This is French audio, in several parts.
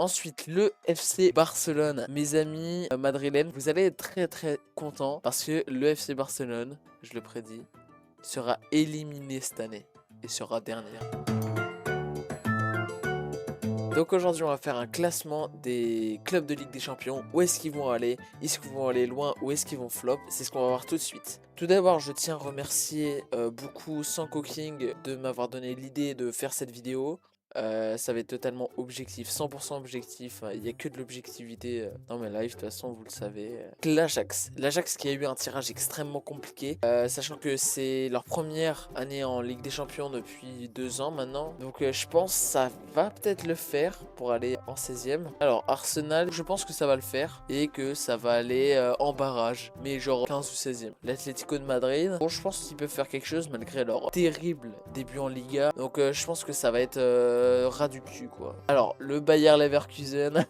Ensuite, le FC Barcelone. Mes amis madrilènes, vous allez être très contents parce que le FC Barcelone, je le prédis, sera éliminé cette année et sera dernier. Donc aujourd'hui on va faire un classement des clubs de Ligue des Champions. Où est-ce qu'ils vont aller? Est-ce qu'ils vont aller loin? Ou est-ce qu'ils vont flop? C'est ce qu'on va voir tout de suite. Tout d'abord je tiens à remercier beaucoup Sanko King de m'avoir donné l'idée de faire cette vidéo. Ça va être totalement objectif, 100% objectif, il n'y a que de l'objectivité dans mes lives, de toute façon vous le savez. L'Ajax qui a eu un tirage extrêmement compliqué, sachant que c'est leur première année en Ligue des Champions depuis 2 ans maintenant. Donc je pense que ça va peut-être le faire pour aller en 16e. Alors Arsenal, je pense que ça va le faire et que ça va aller en barrage, mais genre 15 ou 16e. L'Atlético de Madrid, bon je pense qu'ils peuvent faire quelque chose malgré leur terrible début en Liga. Donc je pense que ça va être ras du cul quoi. Alors le Bayer Leverkusen.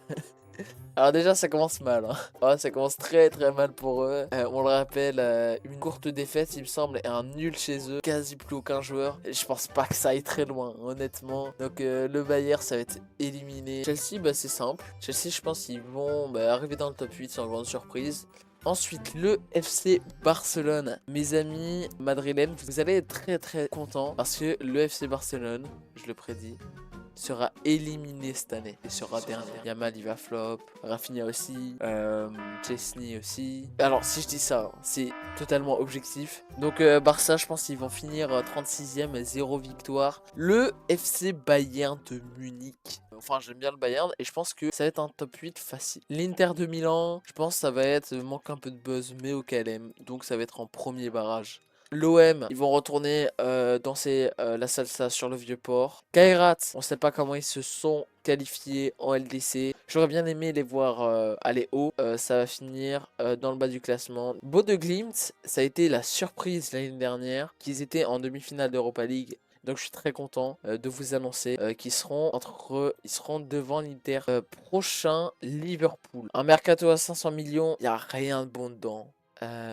Alors déjà ça commence mal hein. Ouais, ça commence très mal pour eux. On le rappelle, une courte défaite il me semble et un nul chez eux. Quasi plus aucun joueur. Et je pense pas que ça aille très loin honnêtement. Donc le Bayer ça va être éliminé. Chelsea bah c'est simple. Chelsea je pense qu'ils vont arriver dans le top 8 sans grande surprise. Ensuite, le FC Barcelone. Mes amis madrilènes, vous allez être très contents parce que le FC Barcelone, je le prédis, sera éliminé cette année et sera dernier. Yamal il va flop, Rafinha aussi, Chesney aussi. Alors si je dis ça, c'est totalement objectif. Donc Barça, je pense qu'ils vont finir 36e, 0 victoire. Le FC Bayern de Munich. Enfin j'aime bien le Bayern et je pense que ça va être un top 8 facile. L'Inter de Milan, je pense que ça va être, manque un peu de buzz mais au KLM. Donc ça va être en premier barrage. L'OM, ils vont retourner danser la salsa sur le vieux port. Kairat, on sait pas comment ils se sont qualifiés en LDC. J'aurais bien aimé les voir aller haut. Ça va finir dans le bas du classement. Bodø/Glimt, ça a été la surprise l'année dernière qu'ils étaient en demi-finale d'Europa League. Donc je suis très content de vous annoncer qu'ils seront ils seront devant l'Inter prochain Liverpool. Un mercato à 500 millions, il n'y a rien de bon dedans.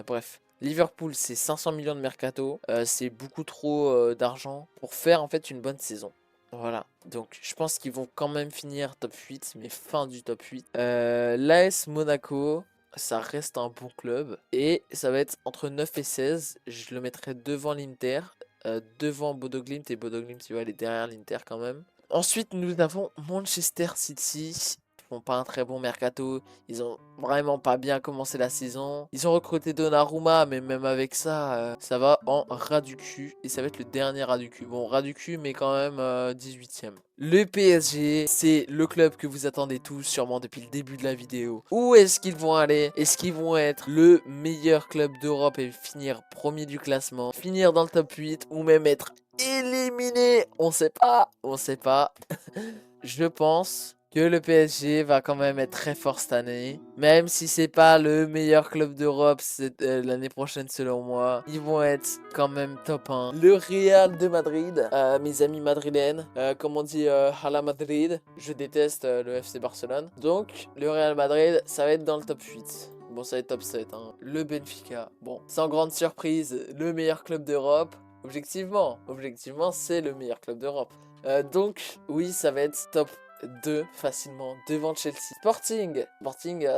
Bref. Liverpool c'est 500 millions de mercato, c'est beaucoup trop d'argent pour faire en fait une bonne saison. Voilà, donc je pense qu'ils vont quand même finir top 8, mais fin du top 8. L'AS Monaco, ça reste un bon club et ça va être entre 9 et 16. Je le mettrai devant l'Inter, devant Bodø/Glimt et Bodø/Glimt tu vois elle est derrière l'Inter quand même. Ensuite nous avons Manchester City. Font pas un très bon mercato, ils ont vraiment pas bien commencé la saison. Ils ont recruté Donnarumma, mais même avec ça, ça va en ras du cul. Et ça va être le dernier ras du cul. Bon, ras du cul, mais quand même 18e. Le PSG, c'est le club que vous attendez tous, sûrement depuis le début de la vidéo. Où est-ce qu'ils vont aller? Est-ce qu'ils vont être le meilleur club d'Europe et finir premier du classement? Finir dans le top 8 ou même être éliminé? On sait pas, on sait pas. Je pense que le PSG va quand même être très fort cette année. Même si c'est pas le meilleur club d'Europe l'année prochaine selon moi, ils vont être quand même top 1. Le Real de Madrid, mes amis madrilènes, comme on dit à la Madrid, je déteste le FC Barcelone. Donc le Real Madrid, ça va être dans le top 8. Bon, ça va être top 7. Hein. Le Benfica, bon, sans grande surprise, le meilleur club d'Europe. Objectivement, c'est le meilleur club d'Europe. Donc, oui, ça va être top 2 facilement devant Chelsea. Sporting,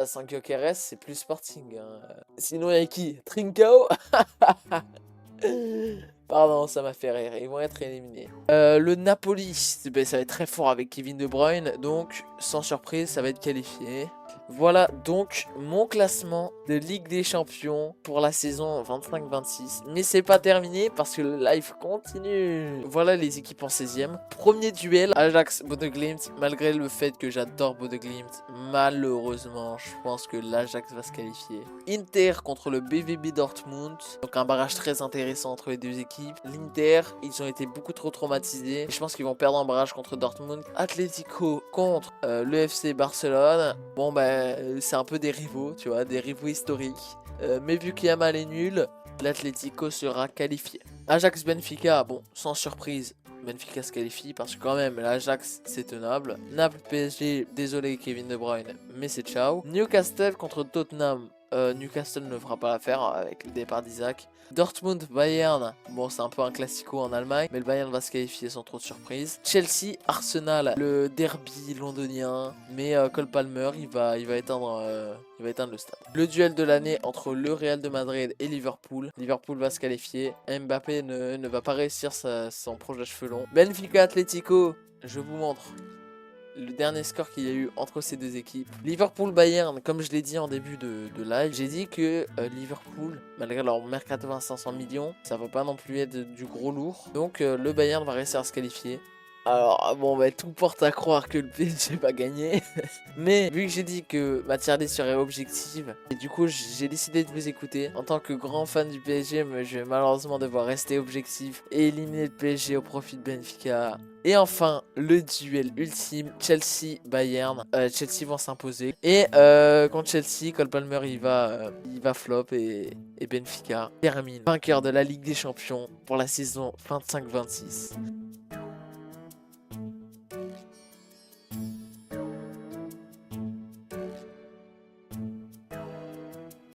5 Gyökeres, c'est plus Sporting. Hein. Sinon, il y a qui? Trincao. Pardon, ça m'a fait rire. Ils vont être éliminés. Le Napoli, ça va être très fort avec Kevin De Bruyne. Donc, sans surprise, ça va être qualifié. Voilà donc mon classement de Ligue des Champions pour la saison 25-26. Mais c'est pas terminé parce que le live continue. Voilà les équipes en 16e. Premier duel, Ajax Bodø/Glimt. Malgré le fait que j'adore Bodø/Glimt, malheureusement, je pense que l'Ajax va se qualifier. Inter contre le BVB Dortmund. Donc un barrage très intéressant entre les deux équipes. L'Inter, ils ont été beaucoup trop traumatisés. Et je pense qu'ils vont perdre un barrage contre Dortmund. Atlético contre le FC Barcelone. Bon c'est un peu des rivaux, tu vois, des rivaux historiques. Mais vu qu'Yamal est nul, l'Atlético sera qualifié. Ajax Benfica, bon, sans surprise, Benfica se qualifie parce que quand même l'Ajax c'est tenable. Naples PSG, désolé Kevin De Bruyne, mais c'est ciao. Newcastle contre Tottenham. Newcastle ne fera pas l'affaire avec le départ d'Isaac. Dortmund, Bayern, bon c'est un peu un classico en Allemagne, mais le Bayern va se qualifier sans trop de surprise. Chelsea, Arsenal, le derby londonien, mais Cole Palmer il va éteindre le stade. Le duel de l'année entre le Real de Madrid et Liverpool. Liverpool va se qualifier, Mbappé ne va pas réussir son projet cheveux longs. Benfica, Atlético, je vous montre le dernier score qu'il y a eu entre ces deux équipes. Liverpool-Bayern, comme je l'ai dit en début de live, j'ai dit que Liverpool, malgré leur mercato à 500 millions, ça va pas non plus être du gros lourd. Donc le Bayern va réussir à se qualifier. Alors bon bah tout porte à croire que le PSG va gagner. Mais vu que j'ai dit que ma tier list serait objective, et du coup j'ai décidé de vous écouter. En tant que grand fan du PSG, je vais malheureusement devoir rester objectif et éliminer le PSG au profit de Benfica. Et enfin, le duel ultime, Chelsea-Bayern. Chelsea vont s'imposer. Et contre Chelsea, Cole Palmer il va flop et Benfica termine vainqueur de la Ligue des Champions pour la saison 25-26.